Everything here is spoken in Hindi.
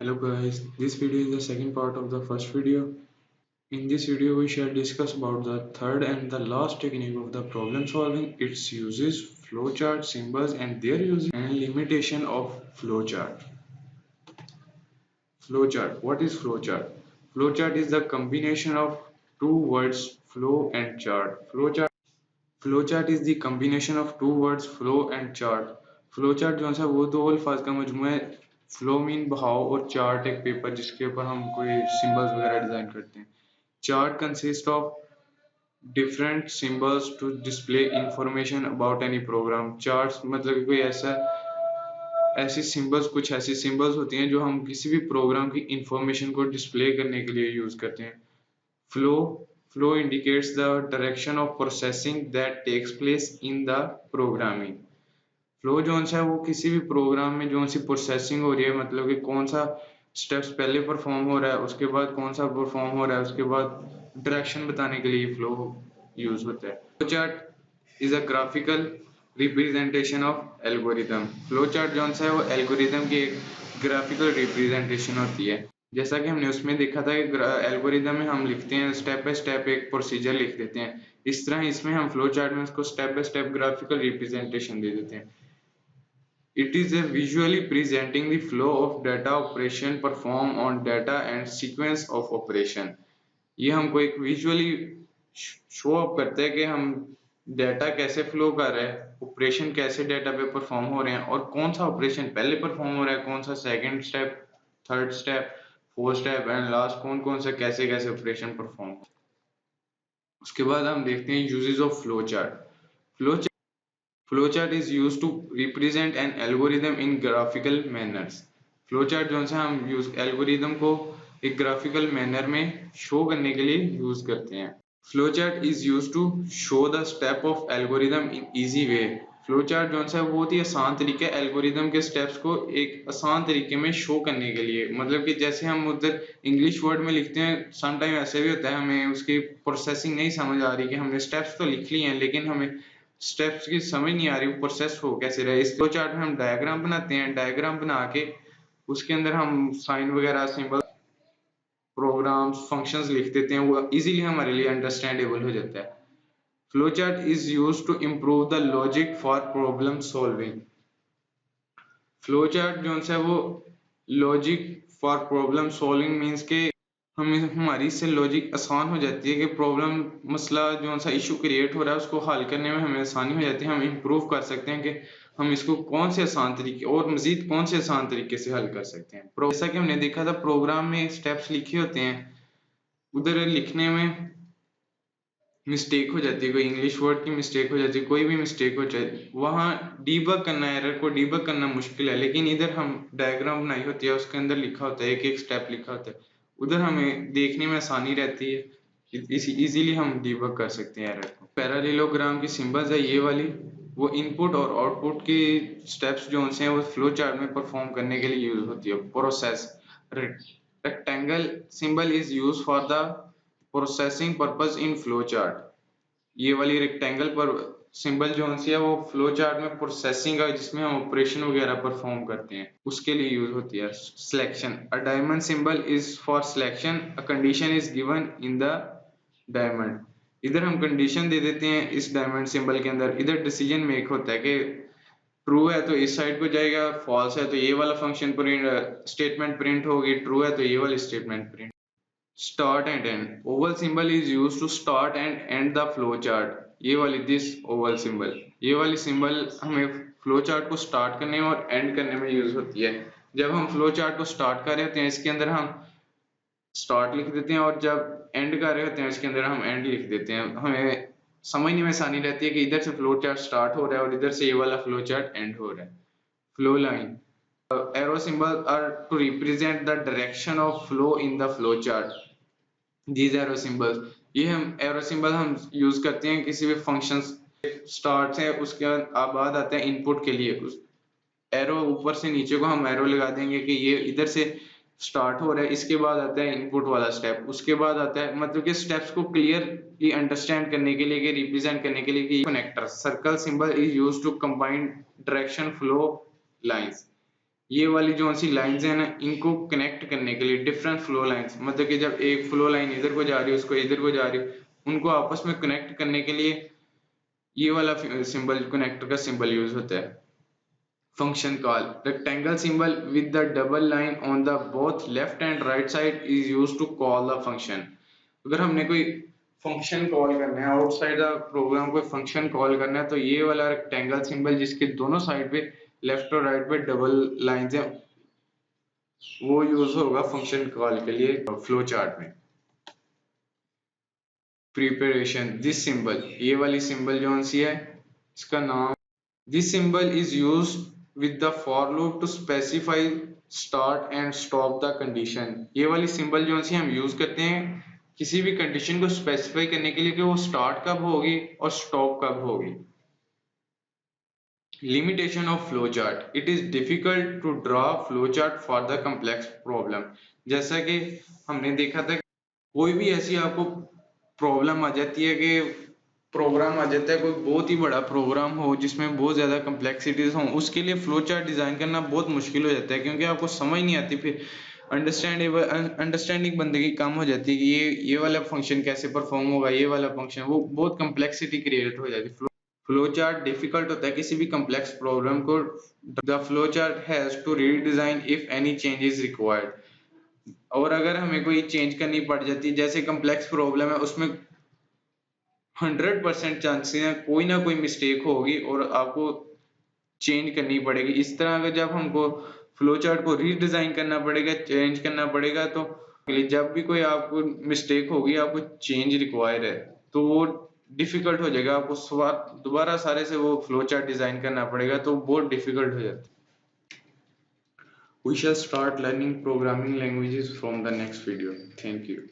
Hello guys, this video is the second part of the first video. In this video we shall discuss about the third and the last technique of the problem solving, its uses, flowchart, symbols and their uses and limitation of flowchart. Flowchart. What is flowchart? Flowchart is the combination of two words flow and chart. Flowchart is the combination of two words flow and chart. Flowchart जो है वो दो अल्फाज का मजमूआ है. फ्लो मीन बहाव और चार्ट एक पेपर जिसके ऊपर हम कोई सिंबल्स वगैरह डिजाइन करते हैं. Chart consists of different symbols to display information about any program. Charts मतलब कि कोई कुछ ऐसी सिंबल्स होती हैं जो हम किसी भी प्रोग्राम की इंफॉर्मेशन को डिस्प्ले करने के लिए यूज करते हैं. Flow Flow indicates the direction of processing that takes place in the programming. Flow जो है वो किसी भी प्रोग्राम में जो सी प्रोसेसिंग हो रही है, मतलब कि कौन सा स्टेप्स पहले परफॉर्म हो रहा है, उसके बाद कौन सा परफॉर्म हो रहा है, उसके बाद डायरेक्शन बताने के लिए फ्लो यूज होता है. Flow chart is a graphical representation of algorithm. Flow chart जो है वो एल्गोरिथम की एक ग्राफिकल रिप्रेजेंटेशन होती है. जैसा कि हमने उसमें देखा था कि एल्गोरिदम में हम लिखते हैं स्टेप बाय स्टेप एक प्रोसीजर लिख देते हैं. इस तरह इसमें हम फ्लो चार्ट में उसको step by step graphical representation दे देते हैं. It is a visually presenting the flow of data operation performed on data and sequence of operation. ये हमको एक विजुअली शो अप करता है कि हम डाटा कैसे फ्लो कर रहे हैं, ऑपरेशन कैसे डाटा पे परफॉर्म हो रहे हैं और कौन सा ऑपरेशन पहले परफॉर्म हो रहा है, कौन सा second step, third step, fourth step and last कौन कौन से कैसे कैसे ऑपरेशन परफॉर्म. उसके बाद हम देखते हैं uses of flow chart. Flow Flowchart is used to represent an algorithm in graphical manners. Flowchart जो है हम यूज एल्गोरिदम को एक ग्राफिकल मैनर में शो करने के लिए यूज करते हैं. Flowchart is used to show the step of algorithm in easy way. Flowchart जो है वो बहुत ही आसान तरीका है एल्गोरिदम के स्टेप्स को एक आसान तरीके में शो करने के लिए. मतलब कि जैसे हम उधर इंग्लिश वर्ड में लिखते हैं, सम टाइम ऐसे भी होता है हमें उसकी प्रोसेसिंग नहीं समझ आ रही कि हमने स्टेप्स तो लिख लिए हैं लेकिन हमें स्टेप्स की समझ नहीं आ रही वो प्रोसेस हो कैसे रहे. इस फ्लो चार्ट में हम डायग्राम बनाते हैं, डायग्राम बना के उसके अंदर हम साइन वगैरह सिंबल प्रोग्राम्स फंक्शंस लिख देते हैं, वो इजीली हमारे लिए अंडरस्टैंडेबल हो जाता है. Flow chart is used to improve the logic for problem solving. Flow chart जो है वो logic for problem solving means के हमें हमारी इससे लॉजिक आसान हो जाती है कि प्रॉब्लम मसला जो सा इशू क्रिएट हो रहा है उसको हल करने में हमें आसानी हो जाती है. हम इम्प्रूव कर सकते हैं कि हम इसको कौन से आसान तरीके और मजीद कौन से आसान तरीके से हल कर सकते हैं. जैसा कि हमने देखा था प्रोग्राम में स्टेप्स लिखे होते हैं, उधर लिखने में मिस्टेक हो जाती है, कोई इंग्लिश वर्ड की मिस्टेक हो जाती है, कोई भी मिस्टेक हो जाए, वहाँ डीबग करना, एरर को डीबग करना मुश्किल है. लेकिन इधर हम डायग्राम बनाई होती है, उसके अंदर लिखा होता है, एक एक स्टेप लिखा होता है, उधर हमें देखने में आसानी रहती है, इजीली हम डीबग कर सकते हैं एरर को. पैरेललोग्राम की सिंबल्स है ये वाली, वो इनपुट और आउटपुट की स्टेप्स जो हैं वो फ्लो चार्ट में परफॉर्म करने के लिए यूज होती है. Process rectangle symbol is use for the processing purpose in flow chart. ये वाली रेक्टेंगल पर सिंबल जो है वो फ्लो चार्ट में प्रोसेसिंग का जिसमें हम ऑपरेशन वगैरह परफॉर्म करते हैं उसके लिए यूज होती है. Selection a diamond symbol is for selection, a condition is given in the diamond. इधर हम कंडीशन दे देते हैं इस डायमंड सिंबल के अंदर, इधर डिसीजन मेक होता है कि ट्रू है तो इस साइड को जाएगा, फॉल्स है तो ये वाला फंक्शन प्रिंट स्टेटमेंट प्रिंट होगी, ट्रू है तो ये वाली statement print. Start and end. Oval symbol is used to start and end the flow chart. ये वाली this oval symbol, ये वाली symbol हमें flow chart को start करने और end करने में use होती है. जब हम flow chart को start कर रहे होते हैं इसके अंदर हम start लिख देते हैं और जब end कर रहे होते हैं इसके अंदर हम end लिख देते हैं. हमें समझने में आसानी रहती है कि इधर से flow chart start हो रहा है और इधर से ये वाला flow chart end हो रहा है. Flow line. Arrow symbol are to represent the direction of flow in the flow chart. These arrow symbols, ये हम arrow symbol हम यूज करते हैं किसी भी फंक्शन स्टार्ट है उसके बाद आता है इनपुट के लिए. उस एरो ऊपर से नीचे को हम एरो लगा देंगे कि ये इधर से स्टार्ट हो रहा है, इसके बाद आता है इनपुट वाला स्टेप, उसके बाद आता है मतलब कि स्टेप्स को क्लियरली अंडरस्टैंड करने के लिए, कि रिप्रेजेंट करने के लिए कि connector. Circle symbol is used to combine direction flow lines. ये वाली जो सी लाइंस है ना, इनको कनेक्ट करने के लिए डिफरेंट फ्लो लाइंस, मतलब कि जब एक फ्लो लाइन इधर को जा रही है, उसको इधर को जा रही है, उनको आपस में कनेक्ट करने के लिए ये वाला सिंबल, कनेक्टर का सिंबल यूज होता है। Function call, rectangle symbol with the double line on the both left and right side is used to call the function. अगर हमने कोई फंक्शन कॉल करना है आउटसाइड द प्रोग्राम, कोई फंक्शन कॉल करना है, तो ये वाला रेक्टेंगल सिंबल जिसके दोनों साइड पे लेफ्ट और राइट पे डबल लाइंस है, वो यूज होगा फंक्शन कॉल के लिए फ्लो चार्ट में। प्रिपरेशन, दिस सिंबल, ये वाली सिंबल जो सी है, इसका नाम, this symbol is used with the for loop to specify start and stop the condition. ये वाली सिंबल जो सी हम यूज करते हैं किसी भी कंडीशन को स्पेसिफाई करने के लिए कि वो स्टार्ट कब होगी और स्टॉप कब होगी। Limitation of flowchart. It is difficult to draw flowchart for the complex problem. जैसा कि हमने देखा था, कोई भी ऐसी आपको प्रॉब्लम आ जाती है कि प्रोग्राम आ जाता है, कोई बहुत ही बड़ा प्रोग्राम हो जिसमें बहुत ज्यादा कम्प्लेक्सिटीज हो, उसके लिए फ्लो चार्ट डिजाइन करना बहुत मुश्किल हो जाता है, क्योंकि आपको समझ नहीं आती, फिर अंडरस्टैंडिंग बंदे की कम हो जाती है कि ये वाला फंक्शन कैसे परफॉर्म होगा, ये वाला फंक्शन, वो बहुत कम्प्लेक्सिटी क्रिएट हो जाती है। फ्लो चार्ट डिफिकल्ट होता है किसी भी कम्प्लेक्स प्रॉब्लम को। The flow chart has to redesign if any change is required. और अगर हमें कोई चेंज करनी पड़ जाती है, जैसे कम्प्लेक्स प्रॉब्लम है, उसमें 100% चांसेस हैं कोई ना कोई मिस्टेक होगी और आपको चेंज करनी पड़ेगी। इस तरह अगर जब हमको फ्लो चार्ट को रीडिजाइन करना पड़ेगा, चेंज करना पड़ेगा, तो जब भी कोई आपको मिस्टेक होगी, आपको चेंज रिक्वायर है, तो वो डिफिकल्ट हो जाएगा, आपको दोबारा सारे से वो फ्लो चार्ट डिजाइन करना पड़ेगा, तो बहुत डिफिकल्ट हो जाता है। We shall start learning programming languages from the next video. Thank you.